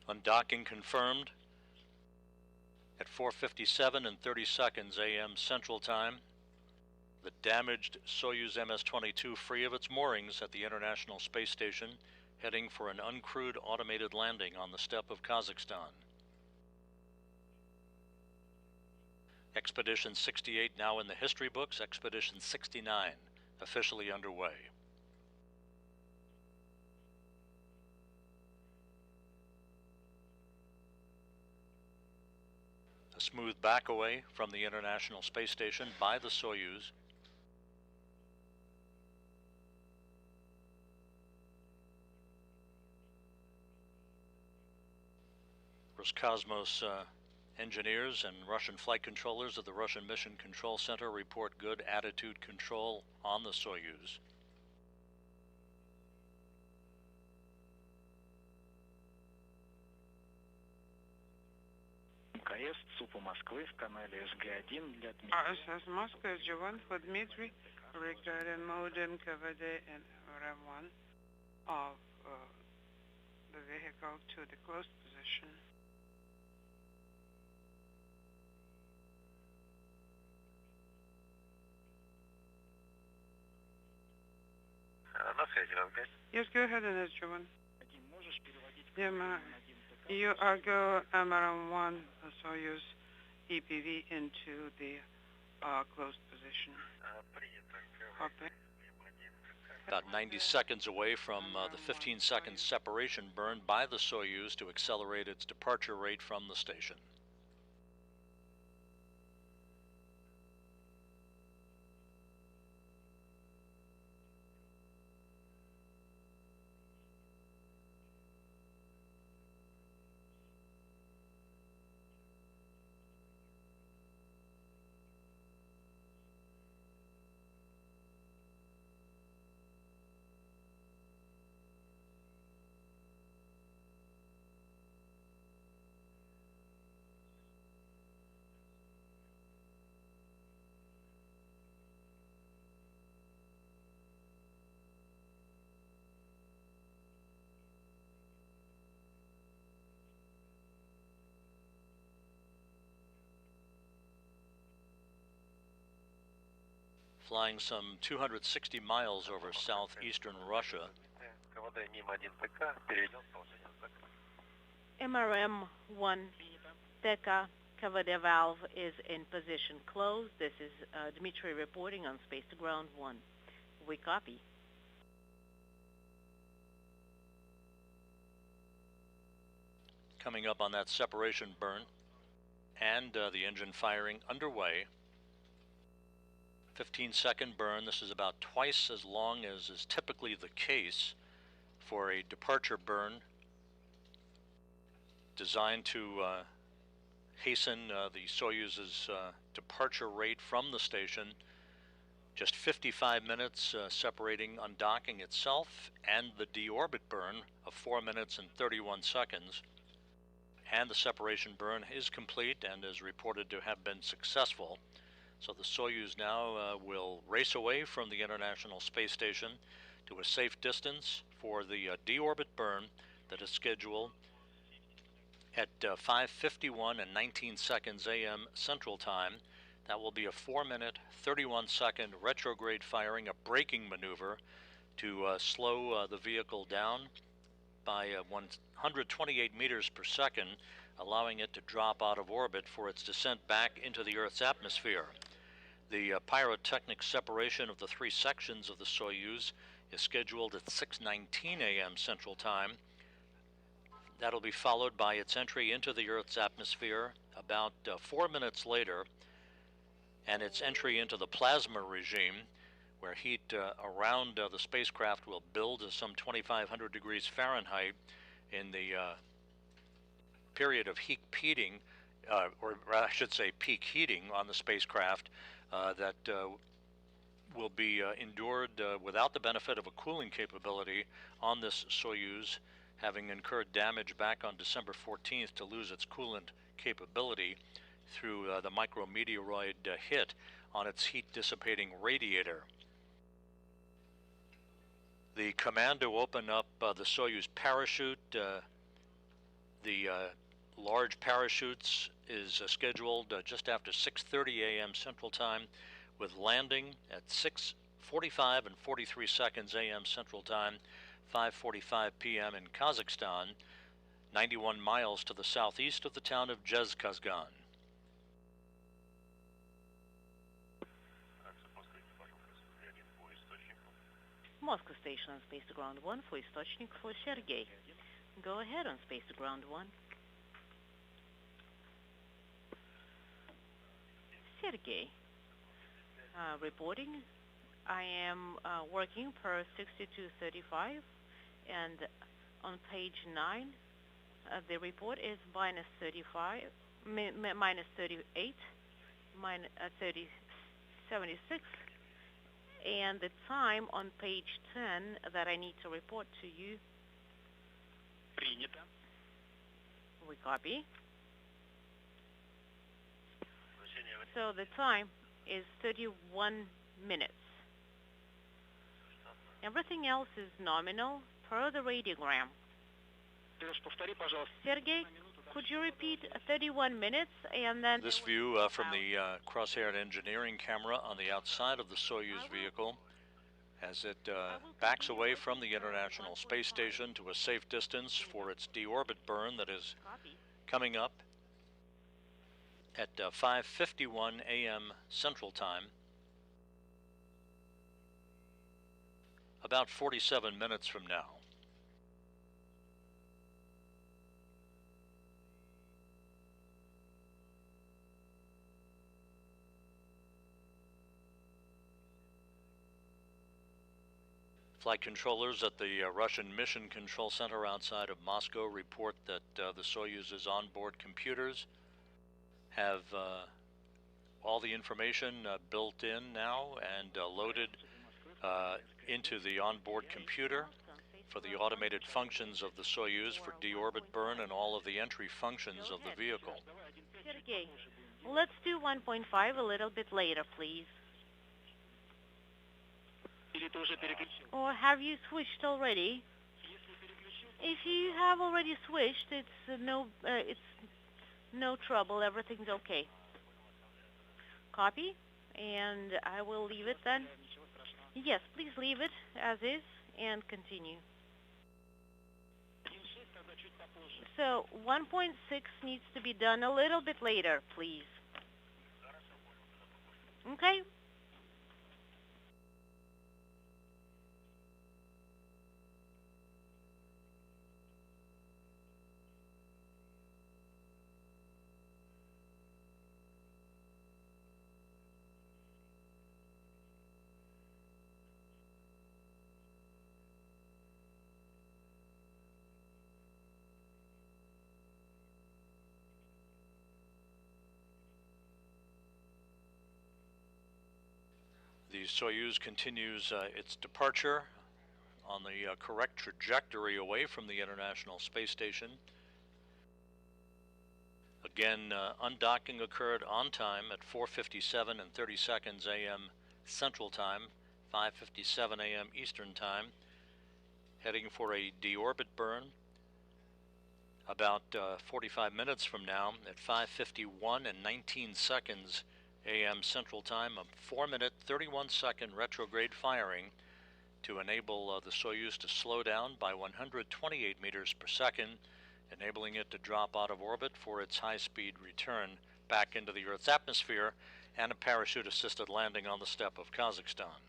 Undocking confirmed at 4:57 and 30 seconds a.m. Central Time. The damaged Soyuz MS-22 free of its moorings at the International Space Station, heading for an uncrewed automated landing on the steppe of Kazakhstan. Expedition 68 now in the history books. Expedition 69 officially underway. A smooth back away from the International Space Station by the Soyuz. Roscosmos engineers and Russian flight controllers of the Russian Mission Control Center report good attitude control on the Soyuz. ISS Moscow SG-1 for Dmitry, regarding modem KVD and RM1 of the vehicle to the closed position. Yes, go ahead, SG-1. Yeah, you are go MRM1 Soyuz EPV into the closed position. Copy. About 90 seconds away from the 15-second separation burn by the Soyuz to accelerate its departure rate from the station. Flying some 260 miles over southeastern Russia. MRM-1 Theka KVD valve is in position closed. This is Dmitry reporting on Space to Ground 1. We copy. Coming up on that separation burn and the engine firing underway. 15-second burn. This is about twice as long as is typically the case for a departure burn, designed to hasten the Soyuz's departure rate from the station. Just 55 minutes separating undocking itself and the deorbit burn of 4 minutes and 31 seconds. And the separation burn is complete and is reported to have been successful. So the Soyuz now will race away from the International Space Station to a safe distance for the deorbit burn that is scheduled at 5:51 and 19 seconds a.m. Central Time. That will be a 4-minute, 31-second retrograde firing, a braking maneuver to slow the vehicle down by 128 meters per second, allowing it to drop out of orbit for its descent back into the Earth's atmosphere. The pyrotechnic separation of the three sections of the Soyuz is scheduled at 6:19 a.m. Central Time. That'll be followed by its entry into the Earth's atmosphere about 4 minutes later, and its entry into the plasma regime, where heat around the spacecraft will build to some 2,500 degrees Fahrenheit in the period of peak heating, or I should say peak heating on the spacecraft that will be endured without the benefit of a cooling capability on this Soyuz, having incurred damage back on December 14th to lose its coolant capability through the micrometeoroid hit on its heat-dissipating radiator. The command to open up the Soyuz parachute, the The large parachutes is scheduled just after 6:30 a.m. Central Time, with landing at 6:45 and 43 seconds a.m. Central Time, 5:45 p.m. in Kazakhstan, 91 miles to the southeast of the town of Jezkazgan. Moscow Station on Space to Ground 1 for Istochnik for Sergei. Go ahead on Space to Ground 1. Sergei, reporting. I am working per 6235, and on page 9, the report is minus 35, minus 38, minus 76, and the time on page 10 that I need to report to you. Принято. We copy. So the time is 31 minutes. Everything else is nominal per the radiogram. Повтори, пожалуйста. Sergei, could you repeat 31 minutes and then... This view from the cross-haired engineering camera on the outside of the Soyuz vehicle as it backs away from the International Space Station to a safe distance for its deorbit burn that is coming up at 5:51 a.m. Central Time, about 47 minutes from now. Flight controllers at the Russian Mission Control Center outside of Moscow report that the Soyuz's onboard computers have all the information built in now and loaded into the onboard computer for the automated functions of the Soyuz for deorbit burn and all of the entry functions of the vehicle. Sergei, let's do 1.5 a little bit later, please. Or have you switched already? If you have already switched, it's no trouble. Everything's okay. Copy, and I will leave it then. Yes, please leave it as is and continue. So 1.6 needs to be done a little bit later, please. Okay? The Soyuz continues its departure on the correct trajectory away from the International Space Station. Again, undocking occurred on time at 4:57 and 30 seconds a.m. Central Time, 5:57 a.m. Eastern Time, heading for a deorbit burn about 45 minutes from now at 5:51 and 19 seconds a.m. Central Time, a 4-minute, 31-second retrograde firing to enable the Soyuz to slow down by 128 meters per second, enabling it to drop out of orbit for its high-speed return back into the Earth's atmosphere and a parachute-assisted landing on the steppe of Kazakhstan.